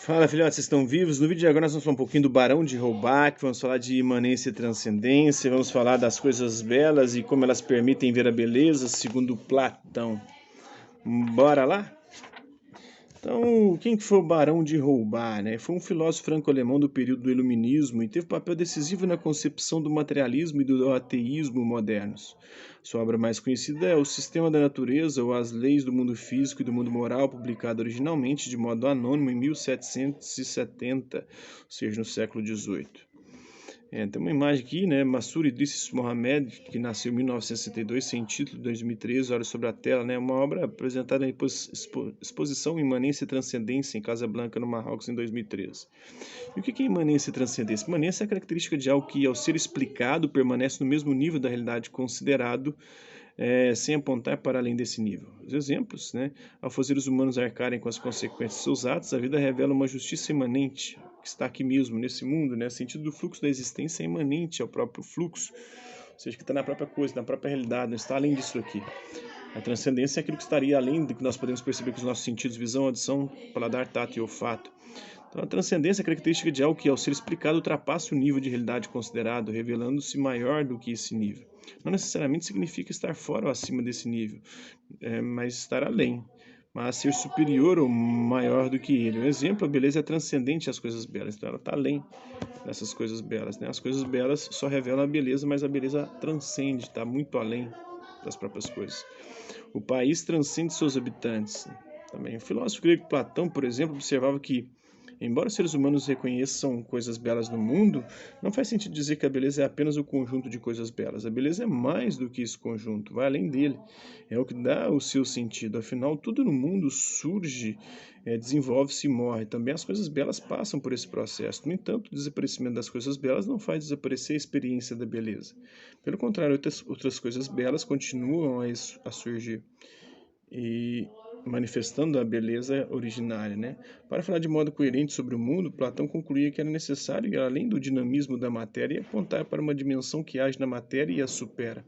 Fala, filhotes, vocês estão vivos? No vídeo de agora nós vamos falar um pouquinho do Barão de Roubach, vamos falar de imanência e transcendência, vamos falar das coisas belas e como elas permitem ver a beleza, segundo Platão. Bora lá? Então, quem que foi o Barão de Roubach, né? Foi um filósofo franco-alemão do período do Iluminismo e teve papel decisivo na concepção do materialismo e do ateísmo modernos. Sua obra mais conhecida é O Sistema da Natureza ou As Leis do Mundo Físico e do Mundo Moral, publicada originalmente de modo anônimo em 1770, ou seja, no século XVIII. Tem uma imagem aqui, né? Mansur Idriss Mohamed, que nasceu em 1962, sem título, 2013, Olha sobre a Tela, né? Uma obra apresentada em exposição Imanência e Transcendência em Casablanca, no Marrocos, em 2013. E o que é imanência e transcendência? Imanência é a característica de algo que, ao ser explicado, permanece no mesmo nível da realidade considerado, sem apontar para além desse nível. Os exemplos, né? Ao fazer os humanos arcarem com as consequências de seus atos, a vida revela uma justiça imanente, que está aqui mesmo, nesse mundo, né? O sentido do fluxo da existência é imanente ao próprio fluxo, ou seja, que está na própria coisa, na própria realidade, não está além disso aqui. A transcendência é aquilo que estaria além do que nós podemos perceber com os nossos sentidos, visão, audição, paladar, tato e olfato. Então, a transcendência é a característica de algo que, ao ser explicado, ultrapassa o nível de realidade considerado, revelando-se maior do que esse nível. Não necessariamente significa estar fora ou acima desse nível, mas estar além, mas ser superior ou maior do que ele. Um exemplo, a beleza é transcendente às coisas belas, então ela está além dessas coisas belas, né? As coisas belas só revelam a beleza, mas a beleza transcende, está muito além das próprias coisas. O país transcende seus habitantes. Também o filósofo grego Platão, por exemplo, observava que, embora os seres humanos reconheçam coisas belas no mundo, não faz sentido dizer que a beleza é apenas o conjunto de coisas belas. A beleza é mais do que esse conjunto, vai além dele. É o que dá o seu sentido. Afinal, tudo no mundo surge, desenvolve-se e morre. Também as coisas belas passam por esse processo. No entanto, o desaparecimento das coisas belas não faz desaparecer a experiência da beleza. Pelo contrário, outras coisas belas continuam a surgir e manifestando a beleza originária, né? Para falar de modo coerente sobre o mundo, Platão concluía que era necessário ir além do dinamismo da matéria e apontar para uma dimensão que age na matéria e a supera.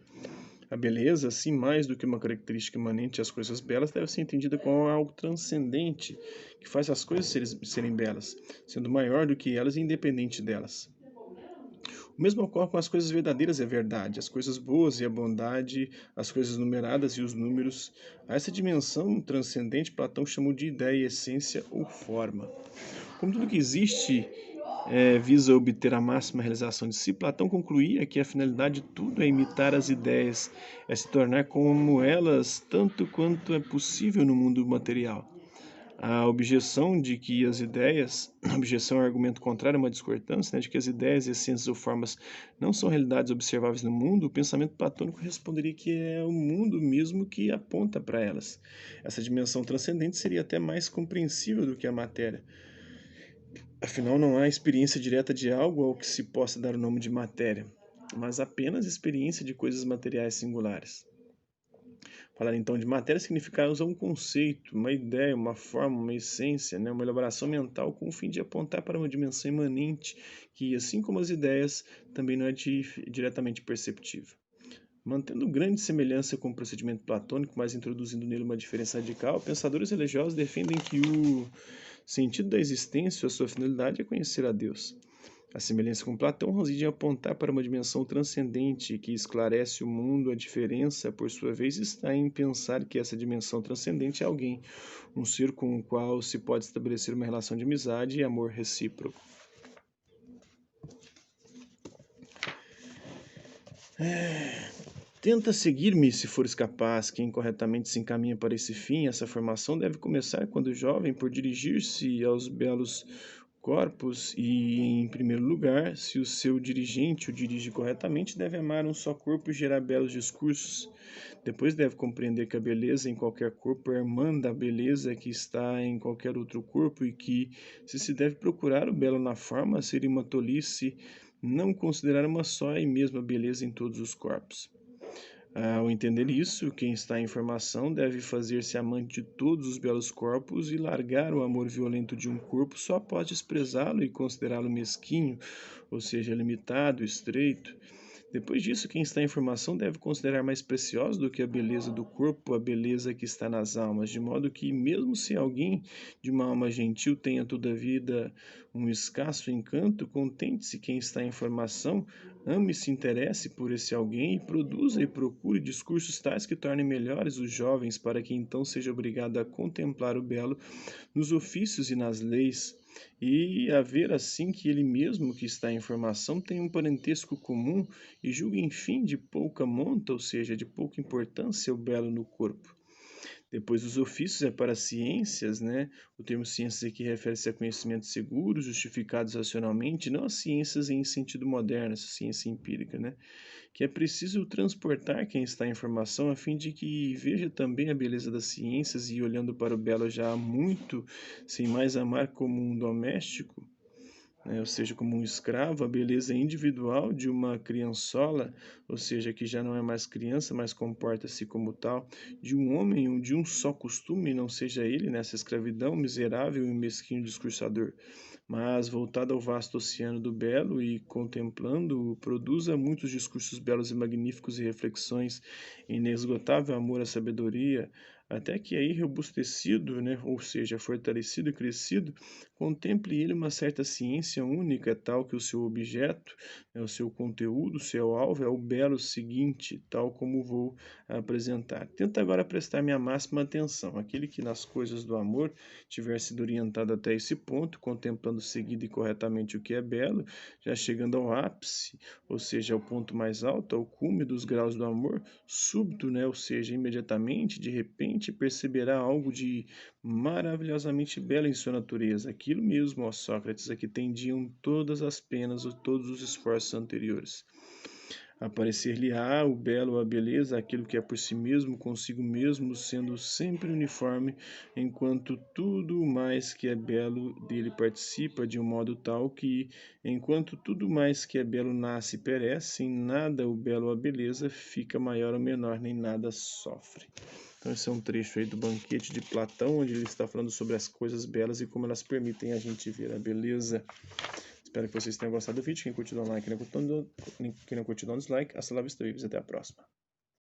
A beleza, assim, mais do que uma característica imanente às coisas belas, deve ser entendida como algo transcendente, que faz as coisas serem belas, sendo maior do que elas e independente delas. O mesmo ocorre com as coisas verdadeiras e a verdade, as coisas boas e a bondade, as coisas numeradas e os números. A essa dimensão transcendente, Platão chamou de ideia, essência ou forma. Como tudo que existe visa obter a máxima realização de si, Platão concluía que a finalidade de tudo é imitar as ideias, é se tornar como elas, tanto quanto é possível no mundo material. A objeção de que as ideias, a objeção é um argumento contrário a uma discordância, né, de que as ideias, essências ou formas não são realidades observáveis no mundo, o pensamento platônico responderia que é o mundo mesmo que aponta para elas. Essa dimensão transcendente seria até mais compreensível do que a matéria. Afinal, não há experiência direta de algo ao que se possa dar o nome de matéria, mas apenas experiência de coisas materiais singulares. Falar então de matéria significa usar um conceito, uma ideia, uma forma, uma essência, né? Uma elaboração mental com o fim de apontar para uma dimensão imanente que, assim como as ideias, também não é diretamente perceptível. Mantendo grande semelhança com o procedimento platônico, mas introduzindo nele uma diferença radical, pensadores religiosos defendem que o sentido da existência ou a sua finalidade é conhecer a Deus. A semelhança com Platão reside em apontar para uma dimensão transcendente que esclarece o mundo. A diferença, por sua vez, está em pensar que essa dimensão transcendente é alguém, um ser com o qual se pode estabelecer uma relação de amizade e amor recíproco. Tenta seguir-me se fores capaz. Quem corretamente se encaminha para esse fim, essa formação deve começar quando jovem, por dirigir-se aos belos corpos e, em primeiro lugar, se o seu dirigente o dirige corretamente, deve amar um só corpo e gerar belos discursos. Depois deve compreender que a beleza em qualquer corpo é irmã da beleza que está em qualquer outro corpo e que, se deve procurar o belo na forma, seria uma tolice não considerar uma só e mesma beleza em todos os corpos. Ao entender isso, quem está em formação deve fazer-se amante de todos os belos corpos e largar o amor violento de um corpo só após desprezá-lo e considerá-lo mesquinho, ou seja, limitado, estreito. Depois disso, quem está em formação deve considerar mais preciosa do que a beleza do corpo, a beleza que está nas almas, de modo que, mesmo se alguém de uma alma gentil tenha todavia um escasso encanto, contente-se quem está em formação, ame e se interesse por esse alguém e produza e procure discursos tais que tornem melhores os jovens, para que então seja obrigado a contemplar o belo nos ofícios e nas leis, e a ver assim que ele mesmo que está em formação tem um parentesco comum e julga enfim de pouca monta, ou seja, de pouca importância o belo no corpo. Depois, os ofícios é para ciências, né? O termo ciências aqui refere-se a conhecimentos seguros, justificados racionalmente, não a ciências em sentido moderno, essa ciência empírica, né? Que é preciso transportar quem está em formação a fim de que veja também a beleza das ciências e, olhando para o belo já há muito, sem mais amar como um doméstico, né, ou seja, como um escravo, a beleza individual de uma criançola, ou seja, que já não é mais criança, mas comporta-se como tal, de um homem de um só costume, não seja ele nessa escravidão miserável e mesquinho discursador, mas voltado ao vasto oceano do belo e contemplando-o, produza muitos discursos belos e magníficos e reflexões, inesgotável amor à sabedoria, até que aí robustecido, né, ou seja, fortalecido e crescido, contemple ele uma certa ciência única, tal que o seu objeto, né, o seu conteúdo, o seu alvo é o belo seguinte, tal como vou apresentar. Tenta agora prestar minha máxima atenção. Aquele que nas coisas do amor tiver sido orientado até esse ponto, contemplando seguido e corretamente o que é belo, já chegando ao ápice, ou seja, ao ponto mais alto, ao cume dos graus do amor, súbito, né, ou seja, imediatamente, de repente, perceberá algo de maravilhosamente belo em sua natureza. Aquilo mesmo, ó Sócrates, a que tendiam todas as penas ou todos os esforços anteriores. Aparecer-lhe-á o belo, a beleza, aquilo que é por si mesmo, consigo mesmo, sendo sempre uniforme, enquanto tudo mais que é belo dele participa de um modo tal que, enquanto tudo mais que é belo nasce e perece, em nada o belo ou a beleza fica maior ou menor, nem nada sofre. Então esse é um trecho aí do Banquete de Platão, onde ele está falando sobre as coisas belas e como elas permitem a gente ver a beleza. Espero que vocês tenham gostado do vídeo. Quem curtiu, dá um like. Quem não curtiu, dá um dislike. Hasta la vista, até a próxima.